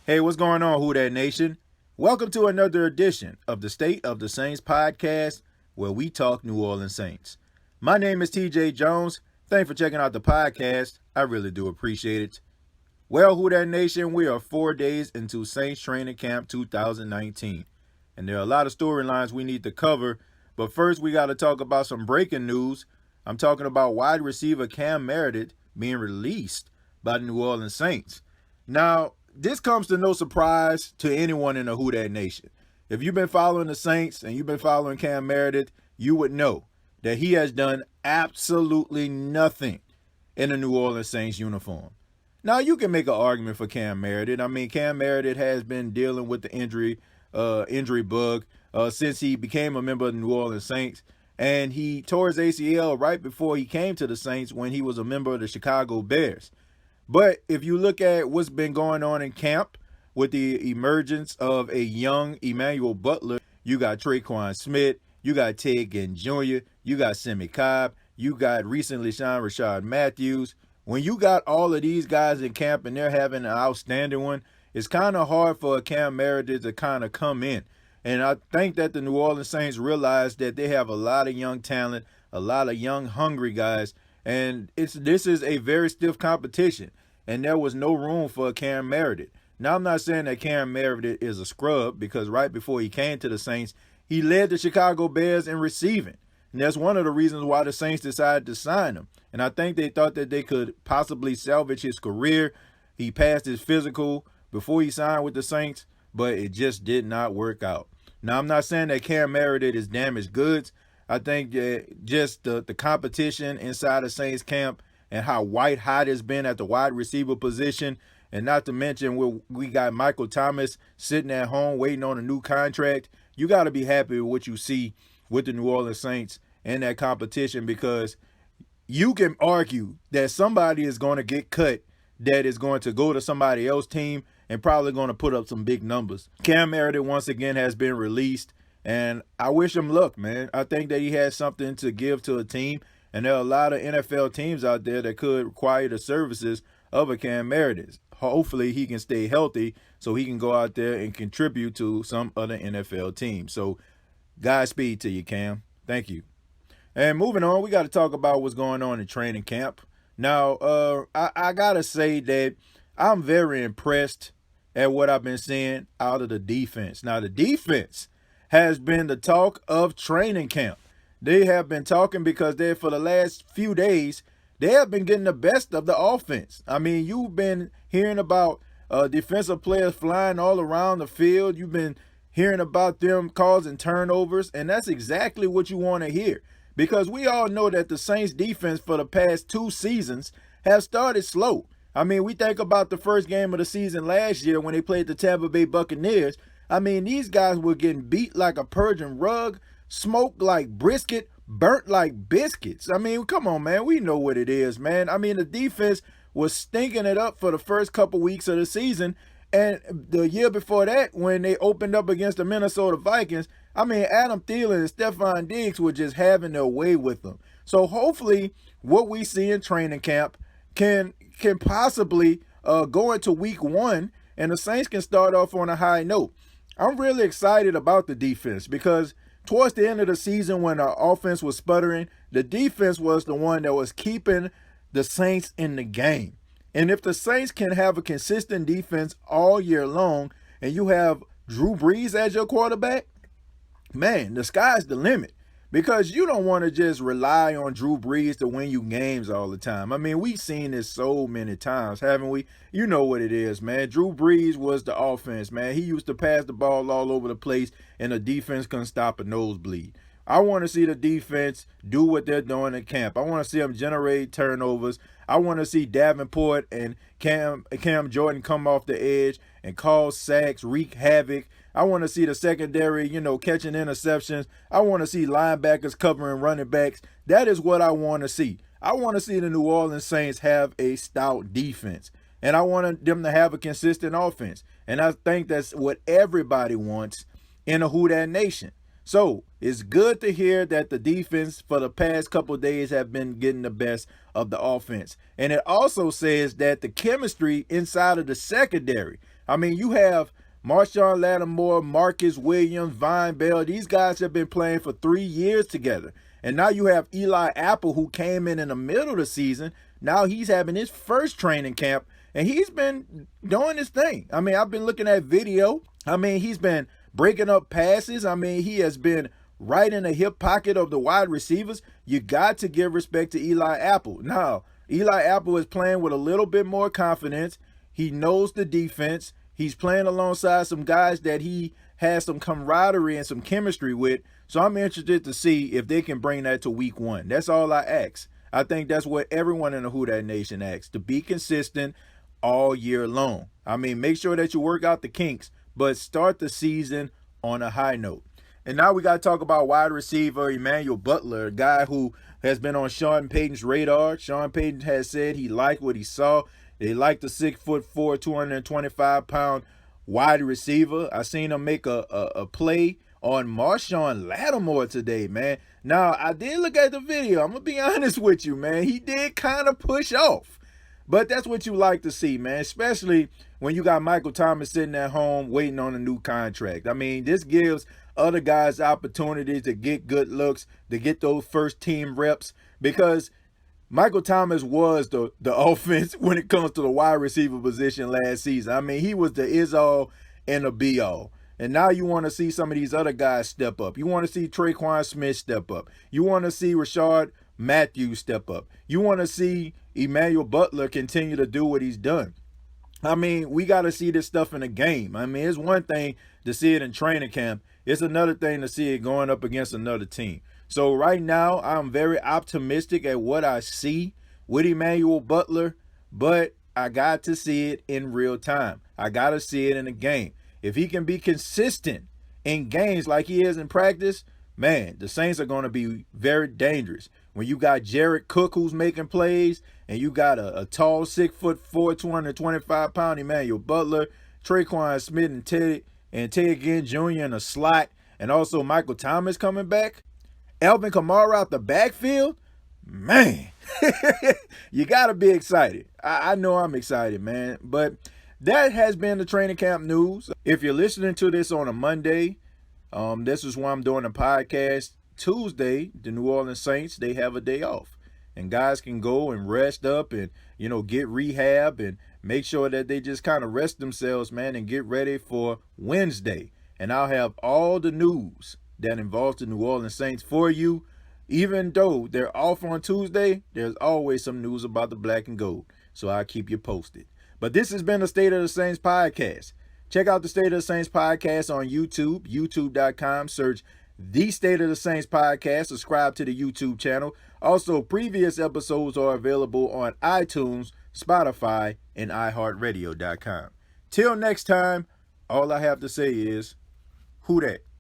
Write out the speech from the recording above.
Hey, what's going on, Who That Nation? Welcome to another edition of the State of the Saints podcast, where we talk New Orleans Saints. My name is TJ Jones. Thanks for checking out the podcast. I really do appreciate it. Well, Who That Nation, we are 4 days into Saints Training Camp 2019, and there are a lot of storylines we need to cover. But first, we got to talk about some breaking news. I'm talking about wide receiver Cam Meredith being released by the New Orleans Saints. Now, this comes to no surprise to anyone in the Who Dat Nation. If you've been following the Saints and you've been following Cam Meredith, you would know that he has done absolutely nothing in a New Orleans Saints uniform. Now, you can make an argument for Cam Meredith. I mean, Cam Meredith has been dealing with the injury bug since he became a member of the New Orleans Saints. And he tore his ACL right before he came to the Saints when he was a member of the Chicago Bears. But if you look at what's been going on in camp with the emergence of a young Emmanuel Butler, you got Traquan Smith, you got Ted Ginn Jr., you got Simi Cobb, you got recently signed Rashard Matthews. When you got all of these guys in camp and they're having an outstanding one, it's kind of hard for Cam Meredith to kind of come in. And I think that the New Orleans Saints realize that they have a lot of young talent, a lot of young, hungry guys, and this is a very stiff competition. And there was no room for Cam Meredith. Now, I'm not saying that Cam Meredith is a scrub, because right before he came to the Saints, he led the Chicago Bears in receiving. And that's one of the reasons why the Saints decided to sign him. And I think they thought that they could possibly salvage his career. He passed his physical before he signed with the Saints, but it just did not work out. Now, I'm not saying that Cam Meredith is damaged goods. I think that just the competition inside the Saints camp and how white hot it's been at the wide receiver position, and not to mention we got Michael Thomas sitting at home waiting on a new contract. You got to be happy with what you see with the New Orleans Saints and that competition, because you can argue that somebody is going to get cut that is going to go to somebody else's team and probably going to put up some big numbers. Cam Meredith once again has been released, and I wish him luck, man. I think that he has something to give to a team. And there are a lot of NFL teams out there that could require the services of a Cam Meredith. Hopefully he can stay healthy so he can go out there and contribute to some other NFL team. So Godspeed to you, Cam. Thank you. And moving on, we got to talk about what's going on in training camp. Now, I got to say that I'm very impressed at what I've been seeing out of the defense. Now, the defense has been the talk of training camp. They have been talking because for the last few days, they have been getting the best of the offense. I mean, you've been hearing about defensive players flying all around the field. You've been hearing about them causing turnovers, and that's exactly what you want to hear, because we all know that the Saints defense for the past 2 seasons have started slow. I mean, we think about the first game of the season last year when they played the Tampa Bay Buccaneers. I mean, these guys were getting beat like a Persian rug, smoked like brisket, burnt like biscuits. I mean, come on, man. We know what it is, man. I mean, the defense was stinking it up for the first couple weeks of the season. And the year before that, when they opened up against the Minnesota Vikings, I mean, Adam Thielen and Stephon Diggs were just having their way with them. So hopefully what we see in training camp can possibly go into week 1, and the Saints can start off on a high note. I'm really excited about the defense, because towards the end of the season, when our offense was sputtering, the defense was the one that was keeping the Saints in the game. And if the Saints can have a consistent defense all year long, and you have Drew Brees as your quarterback, man, the sky's the limit. Because you don't want to just rely on Drew Brees to win you games all the time. I mean, we've seen this so many times, haven't we? You know what it is, man. Drew Brees was the offense, man. He used to pass the ball all over the place, and the defense couldn't stop a nosebleed. I want to see the defense do what they're doing in camp. I want to see them generate turnovers. I want to see Davenport and Cam Jordan come off the edge and cause sacks, wreak havoc. I want to see the secondary, catching interceptions. I want to see linebackers covering running backs. That is what I want to see. I want to see the New Orleans Saints have a stout defense. And I want them to have a consistent offense. And I think that's what everybody wants in a Who Dat Nation. So it's good to hear that the defense for the past couple of days have been getting the best of the offense. And it also says that the chemistry inside of the secondary I mean, you have Marshawn Lattimore, Marcus Williams, Von Bell. These guys have been playing for 3 years together. And now you have Eli Apple, who came in the middle of the season. Now he's having his first training camp, and he's been doing his thing. I mean, I've been looking at video. I mean, he's been breaking up passes. I mean, he has been right in the hip pocket of the wide receivers. You got to give respect to Eli Apple. Now, Eli Apple is playing with a little bit more confidence. He knows the defense. He's playing alongside some guys that he has some camaraderie and some chemistry with. So I'm interested to see if they can bring that to week 1. That's all I ask. I think that's what everyone in the Who Dat Nation asks, to be consistent all year long. I mean, make sure that you work out the kinks, but start the season on a high note. And now we got to talk about wide receiver Emmanuel Butler, a guy who has been on Sean Payton's radar. Sean Payton has said he liked what he saw. They liked the 6'4", 225-pound wide receiver. I seen him make a play on Marshawn Lattimore today, man. Now, I did look at the video. I'm going to be honest with you, man. He did kind of push off. But that's what you like to see, man, especially when you got Michael Thomas sitting at home waiting on a new contract. I mean, this gives other guys opportunities to get good looks, to get those first team reps, because Michael Thomas was the offense when it comes to the wide receiver position last season. I mean, he was the is-all and the be-all. And now you want to see some of these other guys step up. You want to see Traquan Smith step up. You want to see Rashard Matthews step up. You want to see Emmanuel Butler continue to do what he's done. I mean, we got to see this stuff in a game. I mean, it's one thing to see it in training camp. It's another thing to see it going up against another team. So right now, I'm very optimistic at what I see with Emmanuel Butler, but I got to see it in real time. I got to see it in a game. If he can be consistent in games like he is in practice, man, the Saints are going to be very dangerous. When you got Jared Cook who's making plays, and you got a tall 6'4", 225-pound Emmanuel Butler, Traquan Smith and Ted Ginn Jr. in a slot, and also Michael Thomas coming back, Alvin Kamara out the backfield, man, you got to be excited. I know I'm excited, man, but that has been the training camp news. If you're listening to this on a Monday, this is why I'm doing a podcast. Tuesday, the New Orleans Saints, they have a day off. And guys can go and rest up and, get rehab and make sure that they just kind of rest themselves, man, and get ready for Wednesday. And I'll have all the news that involves the New Orleans Saints for you. Even though they're off on Tuesday, there's always some news about the black and gold. So I'll keep you posted. But this has been the State of the Saints podcast. Check out the State of the Saints podcast on YouTube, youtube.com. Search The State of the Saints podcast. Subscribe to the YouTube channel. Also, previous episodes are available on iTunes, Spotify, and iHeartRadio.com. Till next time, all I have to say is, who dat?